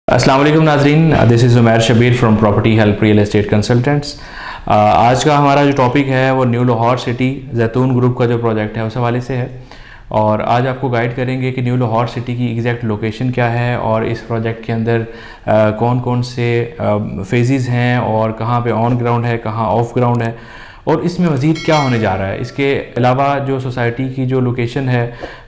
अस्सलाम वालेकुम नाजरीन, this is Umair Shabbir from property help real estate consultants. आज का हमारा जो टॉपिक है वो new Lahore city Zaitoon group का जो प्रोजेक्ट है उस हवाले से है। और आज आपको गाइड करेंगे कि न्यू लाहौर सिटी की एग्जैक्ट लोकेशन क्या है और इस प्रोजेक्ट के अंदर कौन कौन से फेजेस हैं और कहाँ पे ऑन ग्राउंड है, कहाँ ऑफ ग्राउंड है और इसमें मज़ीद क्या होने जा रहा है। इसके अलावा जो सोसाइटी की जो लोकेशन है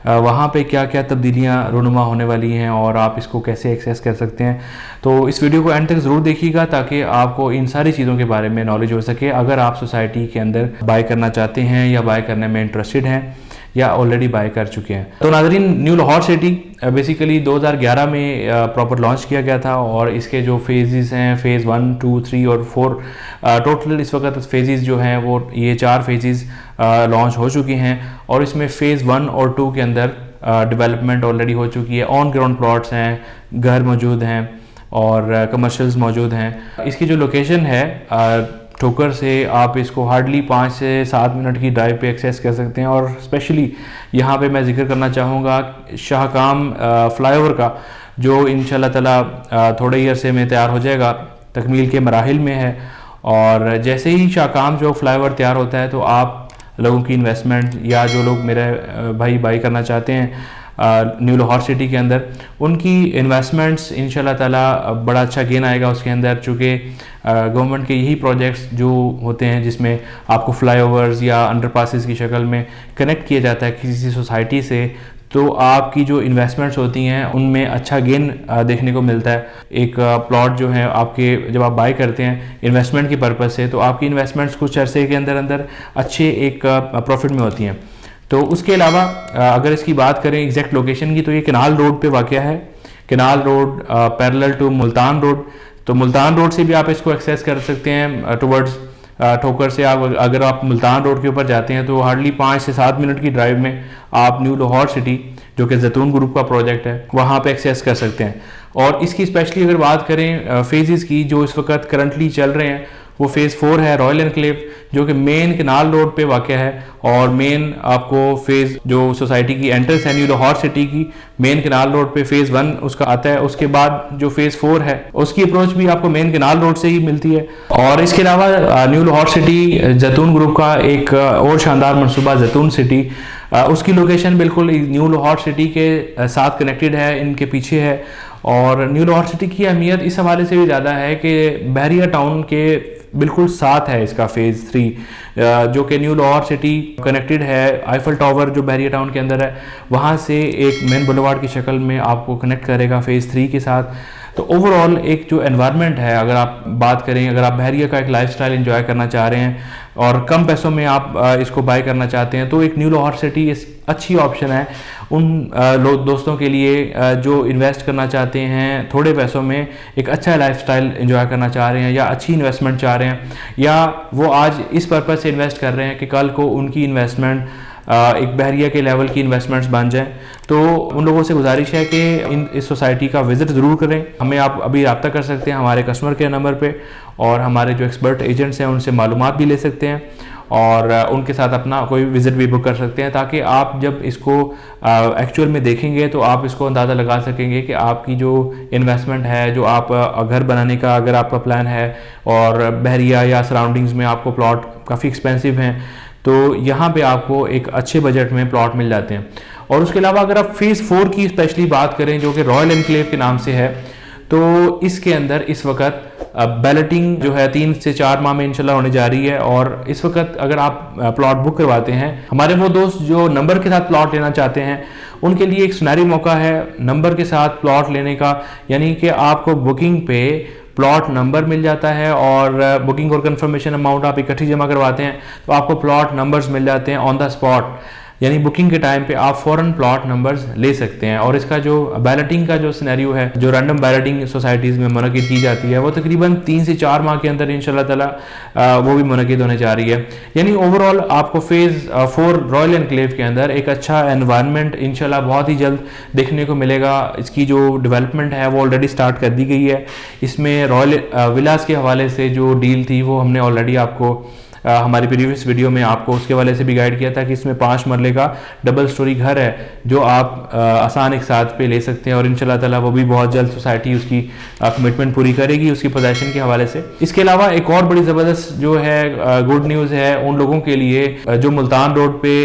वहाँ पे क्या क्या तब्दीलियाँ रूनुमा होने वाली हैं और आप इसको कैसे एक्सेस कर सकते हैं। तो इस वीडियो को एंड तक ज़रूर देखिएगा ताकि आपको इन सारी चीज़ों के बारे में नॉलेज हो सके अगर आप सोसाइटी के अंदर बाय करना चाहते हैं या बाय करने में इंटरेस्टेड हैं या ऑलरेडी बाय कर चुके हैं। तो नाज़रीन, न्यू लाहौर सिटी बेसिकली 2011 में प्रॉपर लॉन्च किया गया था और इसके जो फेजेस हैं फ़ेज़ 1, 2, 3 और 4 टोटल इस वक्त फेजेस जो हैं वो ये 4 फेजेस लॉन्च हो चुके हैं और इसमें फ़ेज़ 1 और 2 के अंदर डेवलपमेंट ऑलरेडी हो चुकी है। ऑन ग्राउंड प्लॉट्स हैं, घर मौजूद हैं और कमर्शियल्स मौजूद हैं। इसकी जो लोकेशन है ठोकर से आप इसको हार्डली 5 से 7 मिनट की ड्राइव पे एक्सेस कर सकते हैं। और स्पेशली यहाँ पे मैं जिक्र करना चाहूँगा शाहकाम फ्लाईओवर का जो इंशाल्लाह ताला थोड़े ही अरसे में तैयार हो जाएगा, तकमील के मराहिल में है। और जैसे ही शाहकाम जो फ्लाईओवर तैयार होता है तो आप लोगों की इन्वेस्टमेंट या जो लोग मेरे भाई बाई करना चाहते हैं न्यू लाहौर सिटी के अंदर, उनकी इन्वेस्टमेंट्स इंशाल्लाह ताला बड़ा अच्छा गेन आएगा उसके अंदर। चूँकि गवर्नमेंट के यही प्रोजेक्ट्स जो होते हैं जिसमें आपको फ्लाईओवर्स या अंडरपासेस की शक्ल में कनेक्ट किया जाता है किसी सोसाइटी से, तो आपकी जो इन्वेस्टमेंट्स होती हैं उनमें अच्छा गेन देखने को मिलता है। एक प्लॉट जो है आपके जब आप बाय करते हैं इन्वेस्टमेंट के पर्पज़ से, तो आपकी इन्वेस्टमेंट्स कुछ अरसे के अंदर अंदर अच्छे एक प्रॉफिट में होती हैं। तो उसके अलावा अगर इसकी बात करें एग्जैक्ट लोकेशन की, तो ये कनाल रोड पे वाक़या है। Canal road parallel to Multan road. तो मुल्तान रोड से भी आप इसको एक्सेस कर सकते हैं टुवर्ड्स ठोकर से। आप अगर आप मुल्तान रोड के ऊपर जाते हैं तो हार्डली 5 से 7 मिनट की ड्राइव में आप न्यू लाहौर सिटी जो कि जैतून ग्रुप का प्रोजेक्ट है वहाँ पे एक्सेस कर सकते हैं। और इसकी स्पेशली अगर बात करें फेजेस की जो इस वक्त करंटली चल रहे हैं, वो फ़ेज़ 4 है रॉयल एनक्लेव जो कि मेन कनाल रोड पे वाक़ है। और मेन आपको फेज़ जो सोसाइटी की एंट्रेंस है न्यू लाहौर सिटी की मेन कनाल रोड पे फ़ेज़ 1 उसका आता है। उसके बाद जो फ़ेज़ 4 है उसकी अप्रोच भी आपको मेन कनाल रोड से ही मिलती है। और इसके अलावा new Lahore city Zaitoon group का एक और शानदार मनसूबा जैतून सिटी, उसकी लोकेशन बिल्कुल न्यू लाहौर सिटी के साथ कनेक्टेड है, इनके पीछे है। और न्यू लाहौर सिटी की अहमियत इस हवाले से भी ज़्यादा है कि बहरिया टाउन के बिल्कुल साथ है इसका फ़ेज़ 3 जो कि न्यू लाहौर सिटी कनेक्टेड है। आईफल टावर जो बहरिया टाउन के अंदर है वहाँ से एक मेन बुलेवार्ड की शक्ल में आपको कनेक्ट करेगा फ़ेज़ 3 के साथ। तो ओवरऑल एक जो एनवायरनमेंट है, अगर आप बात करें, अगर आप बहरिया का एक लाइफस्टाइल एंजॉय करना चाह रहे हैं और कम पैसों में आप इसको बाय करना चाहते हैं, तो एक न्यू लाहौर सिटी अच्छी ऑप्शन है उन दोस्तों के लिए जो इन्वेस्ट करना चाहते हैं थोड़े पैसों में, एक अच्छा लाइफस्टाइल एंजॉय करना चाह रहे हैं या अच्छी इन्वेस्टमेंट चाह रहे हैं, या वो आज इस पर्पज़ से इन्वेस्ट कर रहे हैं कि कल को उनकी इन्वेस्टमेंट एक बहरिया के लेवल की इन्वेस्टमेंट्स बन जाएं। तो उन लोगों से गुजारिश है कि इस सोसाइटी का विज़िट ज़रूर करें। हमें आप अभी रब्ता कर सकते हैं हमारे कस्टमर केयर नंबर पे और हमारे जो एक्सपर्ट एजेंट्स हैं उनसे मालूमात भी ले सकते हैं और उनके साथ अपना कोई विज़िट भी बुक कर सकते हैं, ताकि आप जब इसको एक्चुअल में देखेंगे तो आप इसको अंदाज़ा लगा सकेंगे कि आपकी जो इन्वेस्टमेंट है, जो आप घर बनाने का अगर आपका प्लान है और बहरिया या सराउंडिंग्स में आपको प्लॉट काफ़ी एक्सपेंसिव हैं, तो यहाँ पे आपको एक अच्छे बजट में प्लॉट मिल जाते हैं। और उसके अलावा अगर आप फ़ेज़ 4 की स्पेशली बात करें जो कि रॉयल एनक्लेव के नाम से है, तो इसके अंदर इस वक्त बैलेटिंग जो है 3 से 4 माह में इंशाल्लाह होने जा रही है। और इस वक्त अगर आप प्लॉट बुक करवाते हैं, हमारे वो दोस्त जो नंबर के साथ प्लॉट लेना चाहते हैं उनके लिए एक सुनहरी मौका है नंबर के साथ प्लॉट लेने का। यानी कि आपको बुकिंग पे प्लॉट नंबर मिल जाता है और बुकिंग और कंफर्मेशन अमाउंट आप इकट्ठी जमा करवाते हैं तो आपको प्लॉट नंबर्स मिल जाते हैं ऑन द स्पॉट। यानी बुकिंग के टाइम पे आप फ़ौरन प्लॉट नंबर्स ले सकते हैं। और इसका जो बैलेटिंग का जो सिनेरियो है, जो रैंडम बैलेटिंग सोसाइटीज़ में मुनक़िद की जाती है, वो तकरीबन 3 से 4 माह के अंदर इंशाल्लाह ताला वो भी मुनक़िद होने जा रही है। यानी ओवरऑल आपको फ़ेज़ 4 रॉयल एनक्लेव के अंदर एक अच्छा एनवायरनमेंट इंशाल्लाह बहुत ही जल्द देखने को मिलेगा। इसकी जो डेवलपमेंट है वो ऑलरेडी स्टार्ट कर दी गई है। इसमें रॉयल विलास के हवाले से जो डील थी वो हमने ऑलरेडी आपको हमारी प्रीवियस वीडियो में आपको उसके वाले से भी गाइड किया था कि इसमें 5 मरले का डबल स्टोरी घर है जो आप आसान एक साथ पे ले सकते हैं, और इंशाल्लाह ताला वो भी बहुत जल्द सोसाइटी उसकी कमिटमेंट पूरी करेगी उसकी पोजेसन के हवाले से। इसके अलावा एक और बड़ी ज़बरदस्त जो है गुड न्यूज़ है उन लोगों के लिए जो मुल्तान रोड पे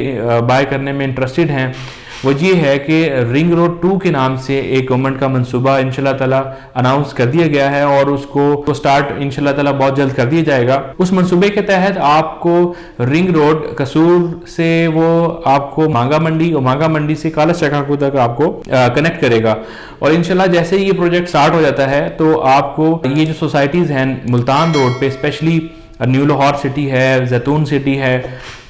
बाय करने में इंटरेस्टेड हैं, वो ये है कि रिंग रोड 2 के नाम से एक गवर्नमेंट का मंसूबा इंशाल्लाह ताला अनाउंस कर दिया गया है और उसको स्टार्ट इंशाल्लाह ताला बहुत जल्द कर दिया जाएगा। उस मंसूबे के तहत आपको रिंग रोड कसूर से वो आपको मांगा मंडी और मांगा मंडी से काला चकाको तक आपको कनेक्ट करेगा, और इंशाल्लाह जैसे ही ये प्रोजेक्ट स्टार्ट हो जाता है तो आपको ये जो सोसाइटीज़ हैं मुल्तान रोड पे, स्पेशली न्यू लाहौर सिटी है, जैतून सिटी है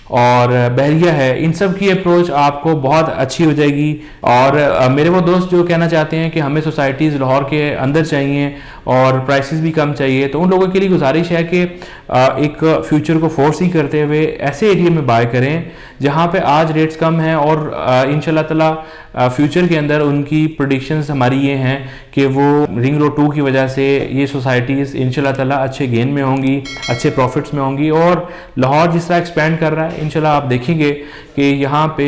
और बहरिया है, इन सब की अप्रोच आपको बहुत अच्छी हो जाएगी। और मेरे वो दोस्त जो कहना चाहते हैं कि हमें सोसाइटीज़ लाहौर के अंदर चाहिए और प्राइसेस भी कम चाहिए, तो उन लोगों के लिए गुजारिश है कि एक फ्यूचर को फोर्स ही करते हुए ऐसे एरिया में बाय करें जहां पे आज रेट्स कम हैं, और इंशाल्लाह ताला फ्यूचर के अंदर उनकी प्रेडिक्शंस हमारी ये हैं कि वो रिंग रोड 2 की वजह से ये सोसाइटीज़ इंशाल्लाह ताला अच्छे गेन में होंगी, अच्छे प्रॉफिट्स में होंगी। और लाहौर जिस तरह एक्सपेंड कर रहा है इंशाल्लाह आप देखेंगे कि यहाँ पे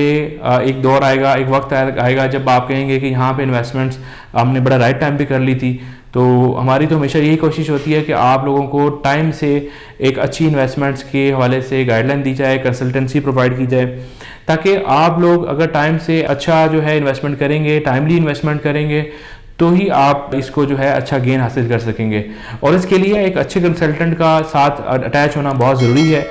एक दौर आएगा, एक वक्त आएगा जब आप कहेंगे कि यहाँ पे इन्वेस्टमेंट्स हमने बड़ा राइट टाइम पे कर ली थी। तो हमारी तो हमेशा यही कोशिश होती है कि आप लोगों को टाइम से एक अच्छी इन्वेस्टमेंट्स के हवाले से गाइडलाइन दी जाए, कंसल्टेंसी प्रोवाइड की जाए, ताकि आप लोग अगर टाइम से अच्छा जो है इन्वेस्टमेंट करेंगे, टाइमली इन्वेस्टमेंट करेंगे, तो ही आप इसको जो है अच्छा गेन हासिल कर सकेंगे। और इसके लिए एक अच्छे कंसल्टेंट का साथ अटैच होना बहुत ज़रूरी है।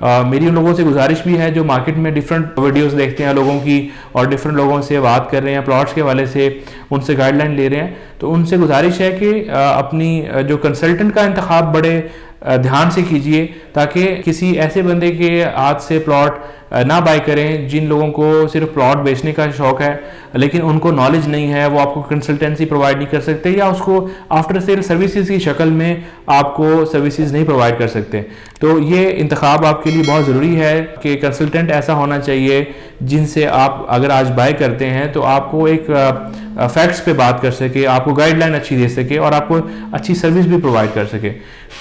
मेरी उन लोगों से गुजारिश भी है जो मार्केट में डिफरेंट वीडियोस देखते हैं लोगों की और डिफरेंट लोगों से बात कर रहे हैं प्लॉट्स के हवाले से, उनसे गाइडलाइन ले रहे हैं, तो उनसे गुजारिश है कि अपनी जो कंसल्टेंट का इंतखाब बड़े ध्यान से कीजिए, ताकि किसी ऐसे बंदे के हाथ से प्लॉट ना बाय करें जिन लोगों को सिर्फ प्लॉट बेचने का शौक है लेकिन उनको नॉलेज नहीं है, वो आपको कंसल्टेंसी प्रोवाइड नहीं कर सकते या उसको आफ्टर सेल सर्विसेज की शक्ल में आपको सर्विसेज नहीं प्रोवाइड कर सकते। तो ये इंतखाब आपके लिए बहुत ज़रूरी है कि कंसल्टेंट ऐसा होना चाहिए जिनसे आप अगर आज बाय करते हैं तो आपको एक फैक्ट्स पे बात कर सके, आपको गाइडलाइन अच्छी दे सके और आपको अच्छी सर्विस भी प्रोवाइड कर सके।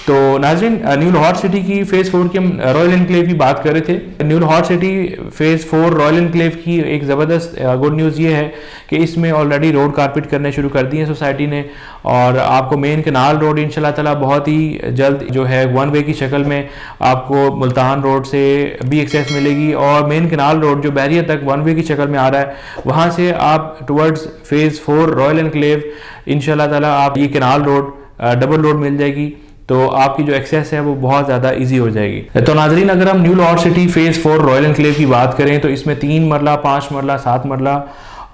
तो नाज़रीन, न्यू लाहौर सिटी की फेज़ 4 की हम रॉयल एनक्लेव की बात कर रहे थे। New Lahore city phase 4 royal enclave की एक ज़बरदस्त गुड न्यूज़ ये है कि इसमें ऑलरेडी रोड कारपेट करने शुरू कर दिए हैं सोसाइटी ने, और आपको मेन कनाल रोड इंशाल्लाह ताला बहुत ही जल्द जो है 1 वे की शक्ल में आपको मुल्तान रोड से भी एक्सेस मिलेगी, और मेन कनाल रोड जो बहरिया तक 1 वे की शक्ल में आ रहा है वहाँ से आप टुवर्ड्स फेज़ 4 रॉयल एनक्लेव इंशाल्लाह ताला आप ये कनाल रोड डबल रोड मिल जाएगी, तो आपकी जो एक्सेस है वो बहुत ज़्यादा इजी हो जाएगी। तो नाजरीन, अगर हम new Lahore city phase 4 royal enclave की बात करें तो इसमें 3 मरला, 5 मरला, 7 मरला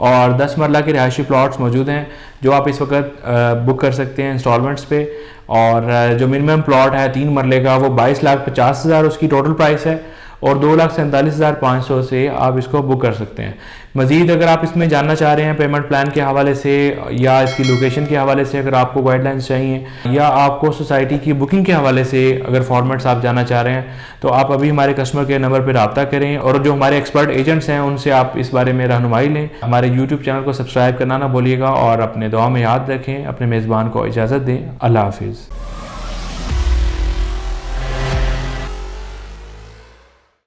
और 10 मरला के रिहायशी प्लॉट्स मौजूद हैं जो आप इस वक्त बुक कर सकते हैं इंस्टॉलमेंट्स पे। और जो मिनिमम प्लॉट है 3 मरले का वो 22,50,000 उसकी टोटल प्राइस है, और 2,47,500 से आप इसको बुक कर सकते हैं। मज़ीद अगर आप इसमें जानना चाह रहे हैं पेमेंट प्लान के हवाले से या इसकी लोकेशन के हवाले से, अगर आपको गाइडलाइंस चाहिए या आपको सोसाइटी की बुकिंग के हवाले से अगर फॉर्मेट्स आप जानना चाह रहे हैं, तो आप अभी हमारे कस्टमर केयर नंबर पर रब्ता करें, और जो हमारे एक्सपर्ट एजेंट्स हैं उनसे आप इस बारे में रहनुमाई लें। हमारे यूट्यूब चैनल को सब्सक्राइब करना ना भूलिएगा, और अपने दुआ में याद रखें। अपने मेज़बान को इजाज़त दें। अल्लाह हाफिज़।